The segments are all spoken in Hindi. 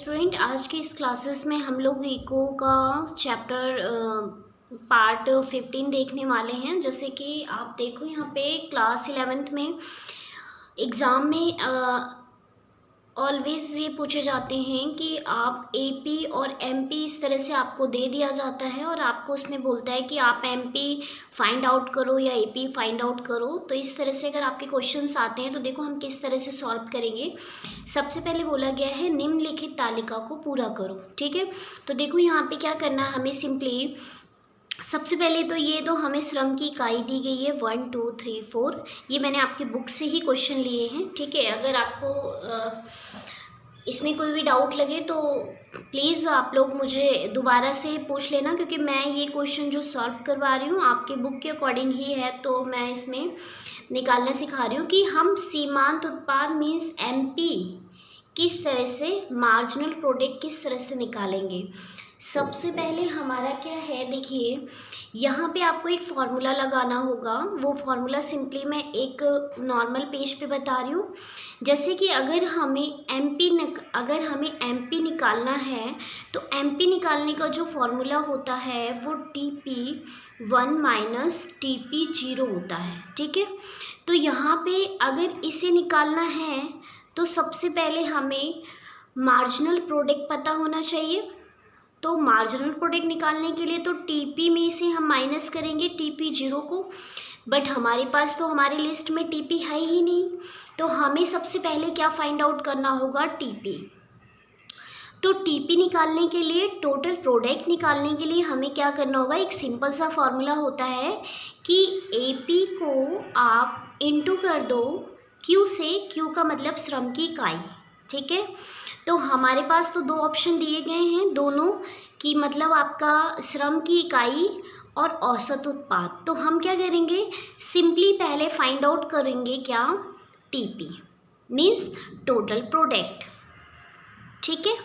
स्टूडेंट, आज की इस क्लासेस में हम लोग इको का चैप्टर पार्ट 15 देखने वाले हैं। जैसे कि आप देखो यहाँ पे क्लास 11th में एग्ज़ाम में ऑलवेज ये पूछे जाते हैं कि आप एपी और एमपी इस तरह से आपको दे दिया जाता है और आपको उसमें बोलता है कि आप एमपी फाइंड आउट करो या एपी फाइंड आउट करो। तो इस तरह से अगर आपके क्वेश्चंस आते हैं तो देखो हम किस तरह से सॉल्व करेंगे। सबसे पहले बोला गया है निम्नलिखित तालिका को पूरा करो। ठीक है, तो देखो यहाँ पे क्या करना है हमें। सिंपली सबसे पहले तो ये तो हमें श्रम की इकाई दी गई है 1 2 3 4। ये मैंने आपकी बुक से ही क्वेश्चन लिए हैं। ठीक है, अगर आपको इसमें कोई भी डाउट लगे तो प्लीज़ आप लोग मुझे दोबारा से पूछ लेना, क्योंकि मैं ये क्वेश्चन जो सॉल्व करवा रही हूँ आपके बुक के अकॉर्डिंग ही है। तो मैं इसमें निकालना सिखा रही हूँ कि हम सीमांत उत्पाद मीन्स एमपी किस तरह से, मार्जिनल प्रोडक्ट किस तरह से निकालेंगे। सबसे पहले हमारा क्या है, देखिए यहाँ पे आपको एक फार्मूला लगाना होगा। वो फार्मूला सिंपली मैं एक नॉर्मल पेज पे बता रही हूँ। जैसे कि अगर हमें एमपी निकालना है तो एमपी निकालने का जो फार्मूला होता है वो TP1 माइनस TP0 होता है। ठीक है, तो यहाँ पे अगर इसे निकालना है तो सबसे पहले हमें मार्जिनल प्रोडक्ट पता होना चाहिए। तो मार्जिनल प्रोडक्ट निकालने के लिए तो टीपी में से हम माइनस करेंगे TP0 को, बट हमारे पास तो हमारी लिस्ट में टीपी है ही नहीं। तो हमें सबसे पहले क्या फाइंड आउट करना होगा, टीपी। तो टीपी निकालने के लिए, टोटल प्रोडक्ट निकालने के लिए हमें क्या करना होगा, एक सिंपल सा फॉर्मूला होता है कि एपी को आप इंटू कर दो क्यू से। क्यू का मतलब श्रम की इकाई। ठीक है, तो हमारे पास तो दो ऑप्शन दिए गए हैं, दोनों की मतलब आपका श्रम की इकाई और औसत उत्पाद। तो हम क्या करेंगे, सिंपली पहले फाइंड आउट करेंगे क्या, टीपी मीन्स टोटल प्रोडक्ट। ठीक है,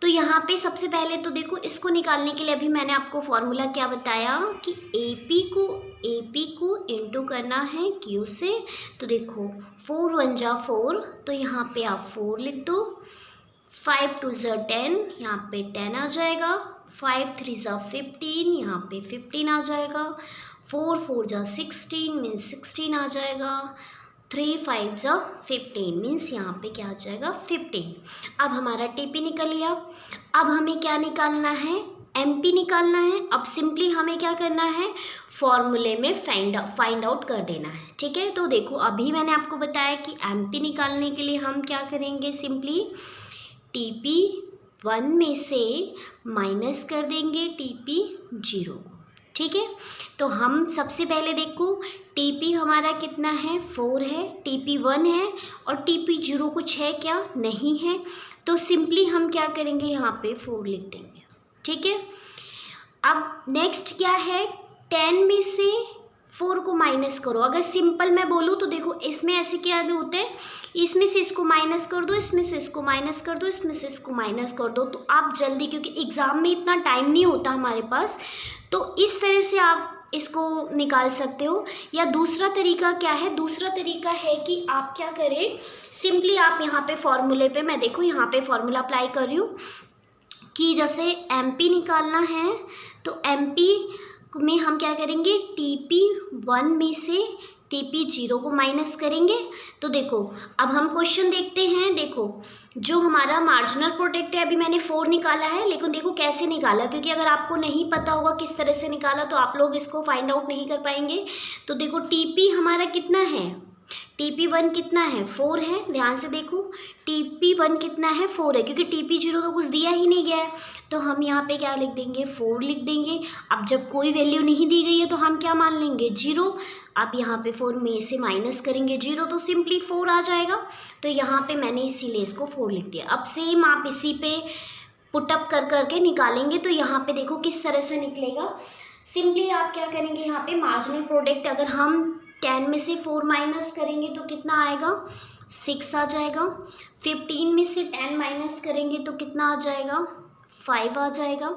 तो यहाँ पे सबसे पहले तो देखो इसको निकालने के लिए अभी मैंने आपको फॉर्मूला क्या बताया कि एपी को इंटू करना है क्यू से। तो देखो 4 1 जा 4, तो यहाँ पे आप 4 लिख दो। 5 2 जा 10, यहाँ पे 10 आ जाएगा। 5 3 जा 15, यहाँ पे 15 आ जाएगा। 4 4 जा 16 मीन्स 16 आ जाएगा। 3 5 जा 15 मीन्स यहाँ पे क्या आ जाएगा, 15। अब हमारा टीपी निकल गया। अब हमें क्या निकालना है, एमपी निकालना है। अब सिंपली हमें क्या करना है, फॉर्मूले में फाइंड आउट कर देना है। ठीक है, तो देखो अभी मैंने आपको बताया कि एमपी निकालने के लिए हम क्या करेंगे, सिंपली TP1 में से माइनस कर देंगे TP0। ठीक है, तो हम सबसे पहले देखो टीपी हमारा कितना है, 4 है, TP1 है और TP0 कुछ है क्या, नहीं है। तो सिंपली हम क्या करेंगे, यहाँ पे 4 लिख देंगे। ठीक है, अब नेक्स्ट क्या है, 10 में से 4 को माइनस करो। अगर सिंपल मैं बोलूँ तो देखो इसमें ऐसे क्या भी होते हैं, इसमें से इसको माइनस कर दो, इसमें से इसको माइनस कर दो, इसमें से इसको माइनस कर दो। तो आप जल्दी, क्योंकि एग्ज़ाम में इतना टाइम नहीं होता हमारे पास, तो इस तरह से आप इसको निकाल सकते हो। या दूसरा तरीका क्या है, दूसरा तरीका है कि आप क्या करें, सिंपली आप यहाँ पे फॉर्मूले पे, मैं देखो यहाँ पे फॉर्मूला अप्लाई कर रही हूँ कि जैसे एमपी निकालना है तो एमपी में हम क्या करेंगे, TP1 में से TP0 को माइनस करेंगे। तो देखो अब हम क्वेश्चन देखते हैं। देखो जो हमारा मार्जिनल प्रोडक्ट है, अभी मैंने 4 निकाला है, लेकिन देखो कैसे निकाला, क्योंकि अगर आपको नहीं पता होगा किस तरह से निकाला तो आप लोग इसको फाइंड आउट नहीं कर पाएंगे। तो देखो TP हमारा कितना है, TP1 कितना है, 4 है। ध्यान से देखो TP1 कितना है, 4 है, क्योंकि TP0 तो कुछ दिया ही नहीं गया है। तो हम यहाँ पे क्या लिख देंगे, 4 लिख देंगे। अब जब कोई वैल्यू नहीं दी गई है तो हम क्या मान लेंगे, 0। आप यहाँ पे 4 में से माइनस करेंगे 0, तो सिंपली 4 आ जाएगा। तो यहाँ पे मैंने इसीलिए इसको 4 लिख दिया। अब सेम आप इसी पे पुटअप कर करके निकालेंगे तो यहाँ पे देखो किस तरह से निकलेगा। सिंपली आप क्या करेंगे, यहाँ पे मार्जिनल प्रोडक्ट अगर हम 10 में से 4 माइनस करेंगे तो कितना आएगा, 6 आ जाएगा। 15 में से 10 माइनस करेंगे तो कितना आ जाएगा, 5 आ जाएगा।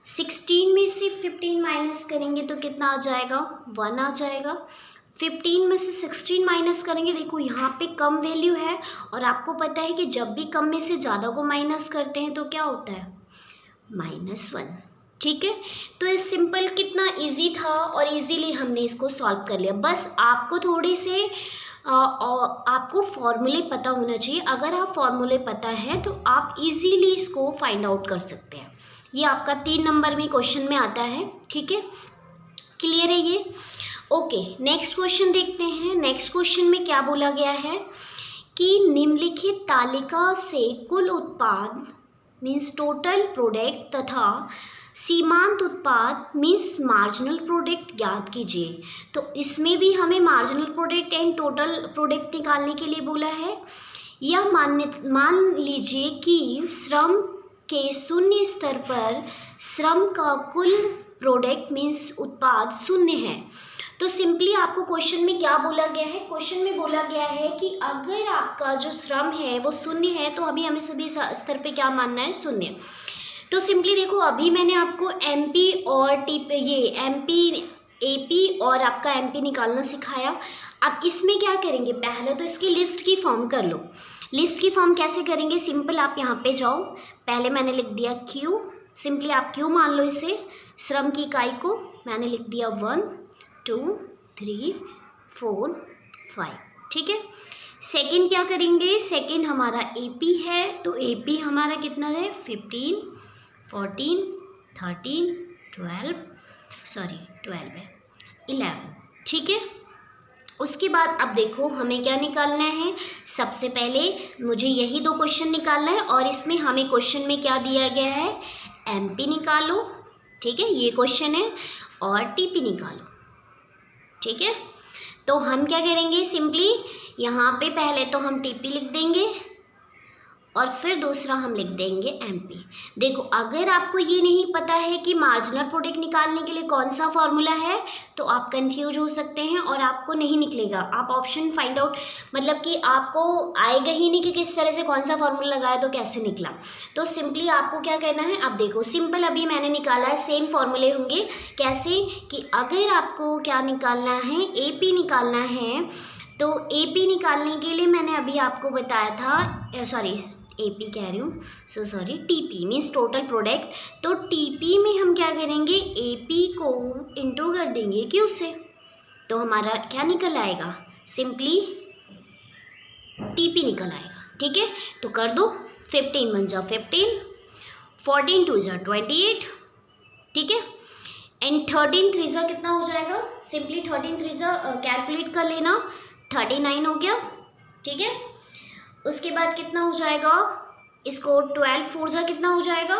16 में से 15 माइनस करेंगे तो कितना आ जाएगा, 1 आ जाएगा। 15 में से 16 माइनस करेंगे, देखो यहाँ पे कम वैल्यू है और आपको पता है कि जब भी कम में से ज़्यादा को माइनस करते हैं तो क्या होता है, -1। ठीक है, तो ये सिंपल कितना इजी था और इजीली हमने इसको सॉल्व कर लिया। बस आपको थोड़े से आपको फॉर्मूले पता होना चाहिए। अगर आप फॉर्मूले पता है तो आप इजीली इसको फाइंड आउट कर सकते हैं। ये आपका 3 नंबर में क्वेश्चन में आता है। ठीक है, क्लियर है ये? ओके, नेक्स्ट क्वेश्चन देखते हैं। नेक्स्ट क्वेश्चन में क्या बोला गया है कि निम्नलिखित तालिका से कुल उत्पाद मीन्स टोटल प्रोडक्ट तथा सीमांत उत्पाद मीन्स मार्जिनल प्रोडक्ट ज्ञात कीजिए। तो इसमें भी हमें marginal product and total product निकालने के लिए बोला है। यह मान लीजिए कि श्रम के शून्य स्तर पर श्रम का कुल प्रोडक्ट मीन्स उत्पाद शून्य है। तो सिंपली आपको क्वेश्चन में क्या बोला गया है, क्वेश्चन में बोला गया है कि अगर आपका जो श्रम है वो शून्य है तो अभी हमें सभी स्तर पे क्या मानना है, शून्य। तो सिंपली देखो, अभी मैंने आपको एमपी और एपी और आपका एमपी निकालना सिखाया। अब इसमें क्या करेंगे, पहले तो इसकी लिस्ट की फॉर्म कर लो। लिस्ट की फॉर्म कैसे करेंगे, सिंपल आप यहाँ पे जाओ, पहले मैंने लिख दिया क्यू, सिंपली आप क्यू मान लो इसे, श्रम की इकाई को मैंने लिख दिया 1 2 3 4 5। ठीक है, सेकंड क्या करेंगे, सेकंड हमारा एपी है, तो एपी हमारा कितना है, 15 14 13 12 है, 11। ठीक है, उसके बाद अब देखो हमें क्या निकालना है। सबसे पहले मुझे यही 2 क्वेश्चन निकालना है और इसमें हमें क्वेश्चन में क्या दिया गया है, एमपी निकालो। ठीक है, ये क्वेश्चन है, और टीपी निकालो। ठीक है, तो हम क्या करेंगे, सिंपली यहाँ पे पहले तो हम टीपी लिख देंगे और फिर दूसरा हम लिख देंगे एमपी। देखो, अगर आपको ये नहीं पता है कि मार्जिनल प्रोडक्ट निकालने के लिए कौन सा फॉर्मूला है तो आप कंफ्यूज हो सकते हैं और आपको नहीं निकलेगा। आप ऑप्शन फाइंड आउट मतलब कि आपको आएगा ही नहीं कि किस तरह से कौन सा फॉर्मूला लगाया तो कैसे निकला। तो सिंपली आपको क्या करना है, अब देखो सिंपल अभी मैंने निकाला है, सेम फॉर्मूले होंगे। कैसे कि अगर आपको क्या निकालना है, एपी निकालना है, तो एपी निकालने के लिए मैंने अभी आपको बताया था, एपी कह रही हूँ, sorry, TP means total product. तो टीपी में हम क्या करेंगे, एपी को इंटू कर देंगे क्यू से, तो हमारा क्या निकल आएगा, सिंपली टीपी निकल आएगा। ठीक है, तो कर दो, 15 1 जा 15, 14 2 जा 28। ठीक है, एंड 13 3 जा कितना हो जाएगा, सिंपली 13 3 जा कैलकुलेट कर लेना, 39 हो गया। ठीक है, उसके बाद कितना हो जाएगा, इसको 12 4 जा कितना हो जाएगा,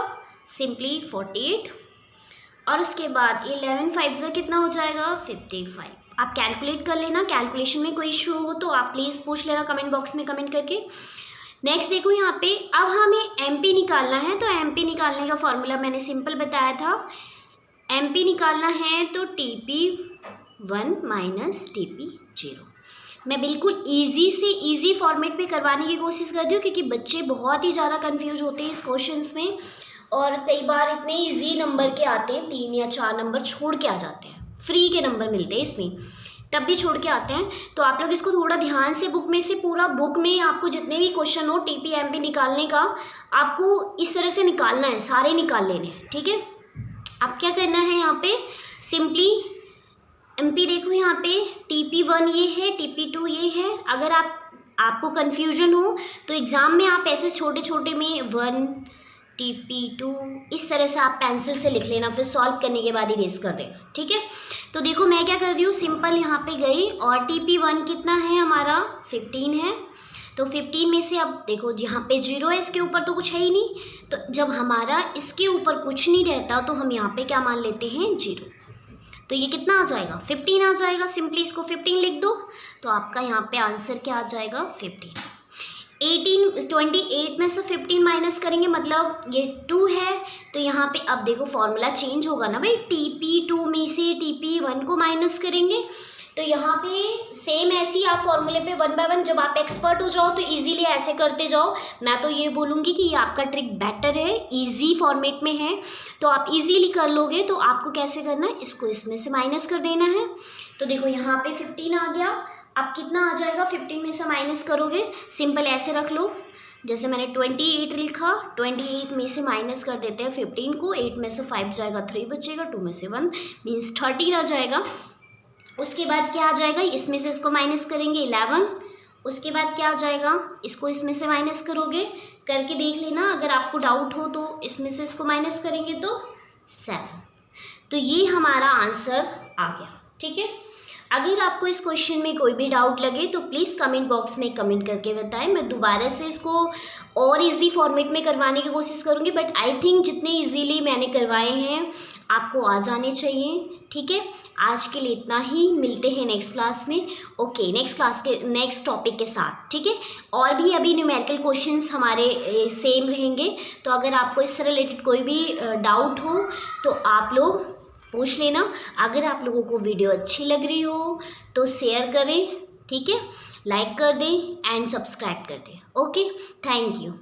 सिंपली 48, और उसके बाद 11 5 जा कितना हो जाएगा, 55। आप कैलकुलेट कर लेना, कैलकुलेशन में कोई इशू हो तो आप प्लीज़ पूछ लेना कमेंट बॉक्स में कमेंट करके। नेक्स्ट देखो यहाँ पे, अब हमें एमपी निकालना है, तो एमपी निकालने का फॉर्मूला मैंने सिंपल बताया था। एमपी निकालना है तो TP1 माइनस TP0। मैं बिल्कुल इजी से इजी फॉर्मेट पे करवाने की कोशिश कर रही हूँ क्योंकि बच्चे बहुत ही ज़्यादा कंफ्यूज होते हैं इस क्वेश्चंस में, और कई बार इतने इजी नंबर के आते हैं, 3 या 4 नंबर छोड़ के आ जाते हैं, फ्री के नंबर मिलते हैं इसमें, तब भी छोड़ के आते हैं। तो आप लोग इसको थोड़ा ध्यान से बुक में से, पूरा बुक में आपको जितने भी क्वेश्चन हो टीपी एमपी निकालने का, आपको इस तरह से निकालना है, सारे निकाल लेने हैं। ठीक है, अब क्या करना है, यहाँ पे सिंपली एमपी देखो, यहाँ पे TP1 ये है, TP2 ये है। अगर आपको कन्फ्यूजन हो तो एग्ज़ाम में आप ऐसे छोटे छोटे में 1 TP2 इस तरह से आप पेंसिल से लिख लेना, फिर सॉल्व करने के बाद इरेज कर देना। ठीक है, तो देखो मैं क्या कर रही हूँ, सिंपल यहाँ पे गई और TP1 कितना है हमारा, 15 है। तो 15 में से अब देखो यहाँ पे 0 है, इसके ऊपर तो कुछ है ही नहीं, तो जब हमारा इसके ऊपर कुछ नहीं रहता तो हम यहाँ पे क्या मान लेते हैं, 0। तो ये कितना आ जाएगा, 15 आ जाएगा। सिंपली इसको 15 लिख दो, तो आपका यहाँ पे आंसर क्या आ जाएगा, 15। 28 में से 15 माइनस करेंगे, मतलब ये 2 है, तो यहाँ पे अब देखो फॉर्मूला चेंज होगा ना भाई, TP2 में से TP1 को माइनस करेंगे, तो यहाँ पे सेम ऐसे ही आप फॉर्मूले पे 1 बाय 1 जब आप एक्सपर्ट हो जाओ तो इजीली ऐसे करते जाओ। मैं तो ये बोलूँगी कि ये आपका ट्रिक बेटर है, इजी फॉर्मेट में है, तो आप इजीली कर लोगे। तो आपको कैसे करना है, इसको इसमें से माइनस कर देना है। तो देखो यहाँ पे 15 आ गया, अब कितना आ जाएगा, 15 में से माइनस करोगे, सिंपल ऐसे रख लो, जैसे मैंने 28 लिखा, 28 में से माइनस कर देते हैं 15 को, 8 में से 5 जाएगा, 3 बचेगा, 2 में से 1 मीन्स 13 आ जाएगा। उसके बाद क्या आ जाएगा, इसमें से इसको माइनस करेंगे 11, उसके बाद क्या आ जाएगा, इसको इसमें से माइनस करोगे, करके देख लेना, अगर आपको डाउट हो तो इसमें से इसको माइनस करेंगे तो 7। तो ये हमारा आंसर आ गया, ठीक है। अगर आपको इस क्वेश्चन में कोई भी डाउट लगे तो प्लीज़ कमेंट बॉक्स में कमेंट करके बताएं, मैं दोबारा से इसको और इजी फॉर्मेट में करवाने की कोशिश करूँगी, बट आई थिंक जितने इजीली मैंने करवाए हैं आपको आ जाने चाहिए, ठीक है। आज के लिए इतना ही, मिलते हैं नेक्स्ट क्लास में। ओके, नेक्स्ट क्लास के नेक्स्ट टॉपिक के साथ, ठीक है। और भी अभी न्यूमेरिकल क्वेश्चंस हमारे सेम रहेंगे, तो अगर आपको इससे रिलेटेड कोई भी डाउट हो तो आप लोग पूछ लेना। अगर आप लोगों को वीडियो अच्छी लग रही हो तो शेयर करें, ठीक है, लाइक कर दें एंड सब्सक्राइब कर दें। Okay, thank you.